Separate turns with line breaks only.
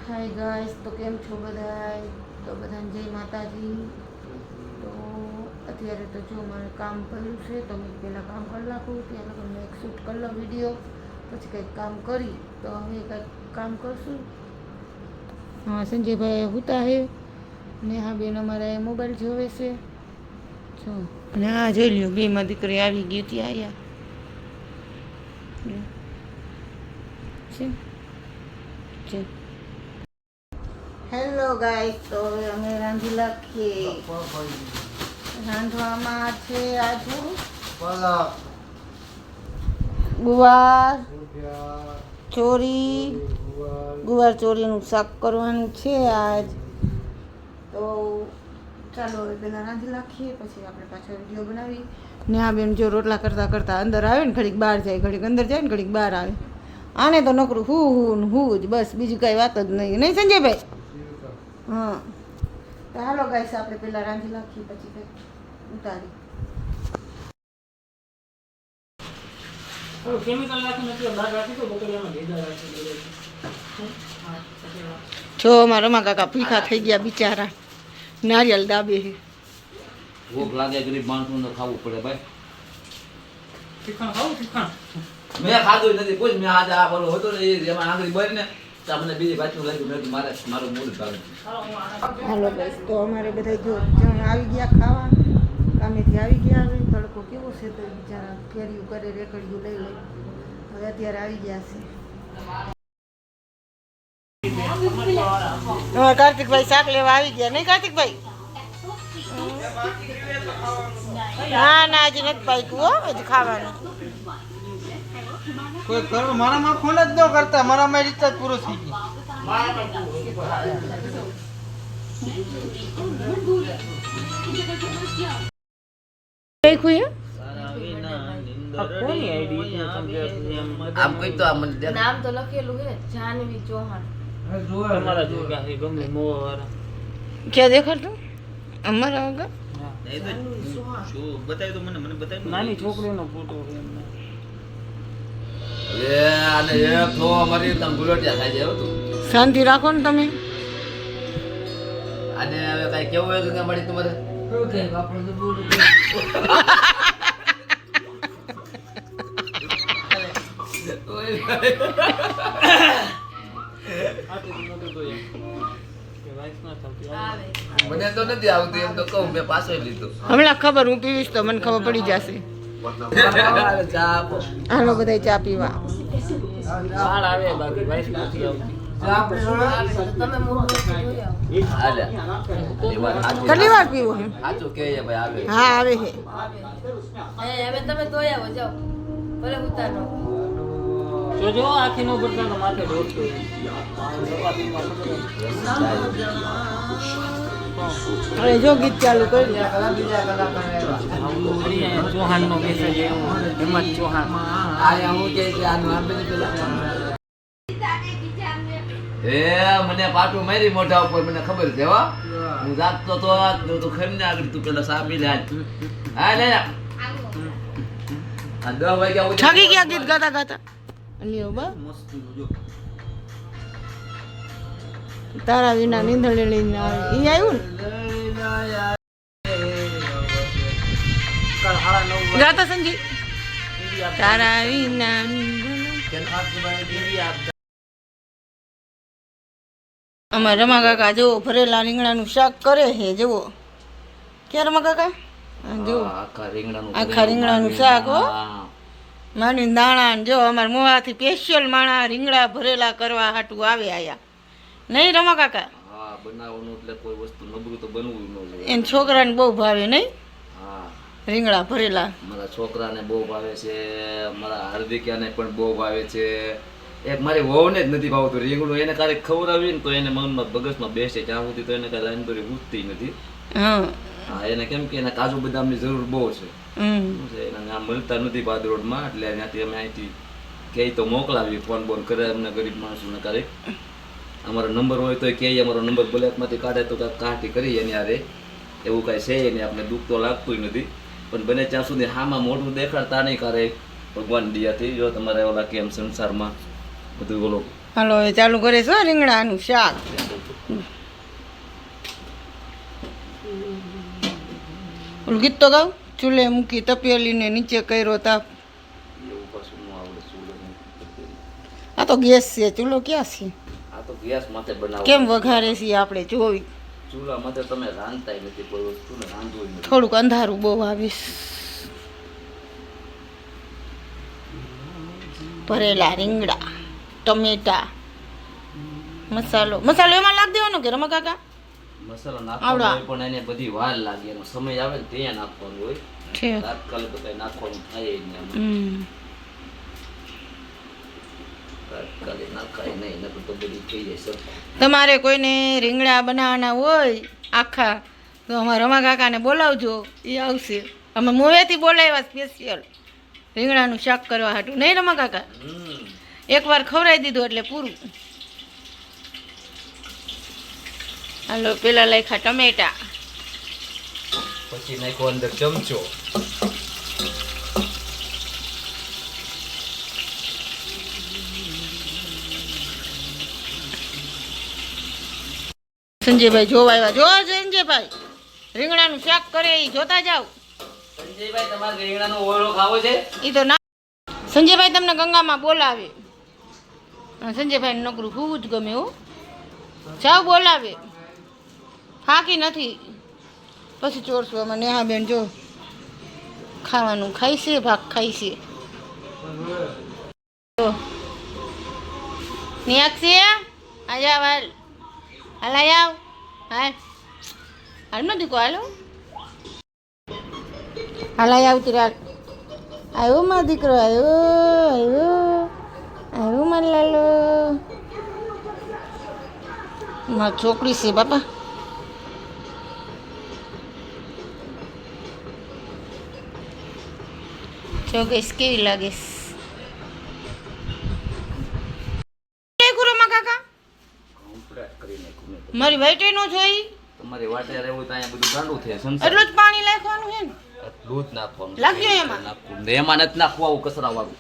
Hi guys, તો કેમ છો બધાય? તો બધાને જય માતાજી. તો અત્યારે તો જો મારે કામ કર્યું છે, તો મેં પહેલાં કામ કરી નાખું, ત્યાં લગન મેં એક શૂટ કરી લો વિડીયો, પછી કંઈક કામ કરી તો હવે કંઈક કામ કરશું. હા, સંજયભાઈ હુતા હે ને હા બેન અમારા મોબાઈલ જોવે છે. જો ને હા જોઈ લ્યો, બેમાં દીકરી આવી ગઈ હતી આયા છે. હેલો ગાઈસ, તો હવે અમે રાંધી નાખીએ. રાંધવામાં છે આજે ગુવાર ચોરીનું શાક કરવાનું છે આજ. તો ચાલો હવે પહેલાં રાંધી નાખીએ, પછી આપણે પાછો વિડીયો બનાવી. ને આ બેન જો રોટલા કરતાં કરતાં અંદર આવે ને, ઘડીક બહાર જાય, ઘડીક અંદર જાય ને ઘડીક બહાર આવે. આને તો નકરું હું જ બસ, બીજું કાંઈ વાત જ નહીં સંજયભાઈ? હા, તો હાલો ગાઈસ, આપણે પહેલાં રાંધી નાખીએ, પછી કંઈક ઉતારી. જો અમારા રમા કાકા ભીખા થઈ ગયા બિચારા, નારિયેલ દાબે છે.
ભૂખ લાગે ગરીબ માણસોને ખાવું પડે ભાઈ. મેં ખાધું નથી કોઈ. મેં આજે આ બોલો હતો ને એમાં આંગળી બળી ને મને બીજી બાજુ લાગ્યું નથી, મારું મૂડ ભાવે.
હાલો ગાઈસ, તો અમારે બધા જો આવી ગયા ખાવા, કામેથી આવી ગયા. હવે તડકો કેવો છે, તો બિચારા કેરીયું કરે, રેકડીયું લઈ લે. હવે અત્યારે આવી ગયા છે. કાર્તિકભાઈ શાક લેવા આવી ગયા નહીં કાર્તિકભાઈ? ના આજે નથી પાક્યું હો, હજી ખાવાનું.
કોઈ કરો મારામાં ફોન જ ન કરતા, મારામાં રિચાર્જ પૂરો થઈ ગયો.
આમ કઈ તો આ મને
નામ તો લખેલું હે જાનવી ચૌહાણ.
ક્યાં દેખાડતું અમારા વગર?
નાની છોકરીનો ફોટો
શાંતિ રાખો ને તમે.
અને હવે કઈ કેવું હોય કે મળી તમારે મને તો નથી આવતું, એમ તો કહું મેં પાછો લીધો.
હમણાં ખબર હું પીવીશ તો મને ખબર પડી જશે. હાલો બધા ચા પીવા.
તમે
કેટલી વાર પીવું?
સાચું કે ભાઈ આવે.
હા આવે છે.
હવે તમે ધોઈ આવો, જાઓ ભલે ઉતારો.
જો આખી નો પડતા માથે ઢોકતો.
હવે જો ગીત ચાલુ કરી.
ચૌહાણ નો મેસેજ હેમંત ચૌહાણ.
મને પાટું મારી મોઢા ઉપર, મને ખબર છે હો. હું જાગતો તો ખરી ને આગળ તું પેલા સાબી લે. હા લે 10 વાગ્યા
થાકી ગયા ગીત ગાતા ગાતા. લ્યો બા તારા વિના નીંદણ લઈને આવે ઈ આવ્યું ને ગાતા સંજી. તારા વિના અમારા રમા કાકા જુઓ ભરેલા રીંગણાનું શાક કરે છે. જુઓ ક્યાં રમા કાકા? જુઓ આખા રીંગણાનું શાક હો, માની દાણા. જો અમારા મોવાથી સ્પેશિયલ માણા રીંગણા ભરેલા કરવા હાટું આવે આયા નહીં રમા કાકા?
હા, બનાવવાનું એટલે કોઈ વસ્તુ નબળું તો બનવું ન જોઈએ.
એને છોકરાને બહુ ભાવે નહીં?
હા,
રીંગણા ભરેલા
મારા છોકરાને બહુ ભાવે છે, મારા હાર્દિકયાને પણ બહુ ભાવે છે. એક મારી વહુને જ નથી ભાવતું રીંગણું. એને ક્યારેક ખવડાવી ને તો એને મનમાં બગસમાં બેસે, ત્યાં સુધી તો એને કાંઈ લાઈનદોરી ઉઠતી નથી.
હા
હા, એને કેમ કે એને કાજુ બદામની જરૂર બહુ છે. એને આ મળતા નથી ભાદરોડમાં, એટલે ત્યાંથી અમે અહીંથી કહે તો મોકલાવી. ફોન બોન કરે અમને ગરીબ માણસોને ક્યારેક. અમારો નંબર હોય તો કહે, અમારો નંબર બ્લેકમાંથી કાઢે તો કાંઈક કાઢી કરી એની હારે. એવું કાંઈ છે નહીં, આપણે દુઃખ તો લાગતું નથી. પણ બને ત્યાં સુધી હામાં મોઢું દેખાડતા નહીં કરે ભગવાન દિયાથી. જો તમારે ઓલા કેમ સંસારમાં બધું બોલો
હાલો હવે ચાલુ કરે છે હો રીંગણાનું શાક. ઓલું ગીત તો ગાવ. ચૂલે મૂકી તપેલીને નીચે કર્યો તાપ.
એવું પાછું ન આવડે ચૂલો.
આ તો ગેસ છે, ચૂલો ક્યાં છે?
આ તો ગેસ માથે બનાવો.
કેમ વઘારે છીએ આપણે જોઈ.
ચૂલા માથે તમે રાંધતાય નથી, કોઈ વસ્તુ ને રાંધવું નથી.
થોડુંક અંધારું બહુ આવીશ. ભરેલા રીંગણા, ટમેટા, મસાલો એમાં લાગ દેવાનો કે રમા કાકા?
મસાલો
આવડા.
નાખવાનો હોય પણ એને બધી વાર લાગે, એનો સમય આવે ને ત્યાં નાખવાનું હોય.
છે.
તાત્કાલિક તો કઈ નાખવાનું થાય જ નહીં આમાં. તાત્કાલિક નાખાય નહીં, નકર તો બધી થઈ જાય સરખું.
તમારે કોઈને રીંગણા બનાવવાના હોય આખા તો અમારા રમા કાકાને બોલાવજો, એ આવશે. અમે મોવેથી બોલાવ્યા સ્પેશિયલ રીંગણાનું શાક કરવા હાટું, નહીં રમા કાકા? એકવાર ખવડાવી દીધું એટલે પૂરું. હાલો પેલા લખ્યા ટમેટા,
પછી નાખો અંદર ચમચો.
સંજયભાઈ જોવા આવ્યા. જો સંજયભાઈ રીંગણાનું શાક કરે એ જોતા જાઓ.
સંજયભાઈ તમારે રીંગણાનો ઓળો ખાવો છે?
એ તો ના. સંજયભાઈ તમને ગંગામાં બોલાવે. સંજયભાઈ નોકરું ખૂબ જ ગમે હો. જાઓ બોલાવે. થાકી નથી. પછી ચોરશું આમાં નેહાબેન જો ખાવાનું ખાઈ છે, ભાગ ખાઈ છે. નિયાક્ષી આજા હાલ હાલ આવ હાલ હાલ નથી કો હાલો હાલ આવતી રાત. આવ્યો મારો દીકરો, આવ્યો મારો લાલો. મારી છોકરી છે બાપા. જો ગઈશ કેવી લાગીશ. કાકા
કમ્પ્લીટ કરી નાખ્યું મેં તો.
મારી વાઈટે નો જોઈ
તમારી વાટે રહેવું તો અહીંયા બધું ગાંડું થાય. સંસાર
એટલું જ પાણી નાખવાનું છે ને
એટલું જ નાખવાનું.
લાગ્યું એમાં?
નાખવું. ને એમાં નથી નાખવું આવું કચરા વાળું.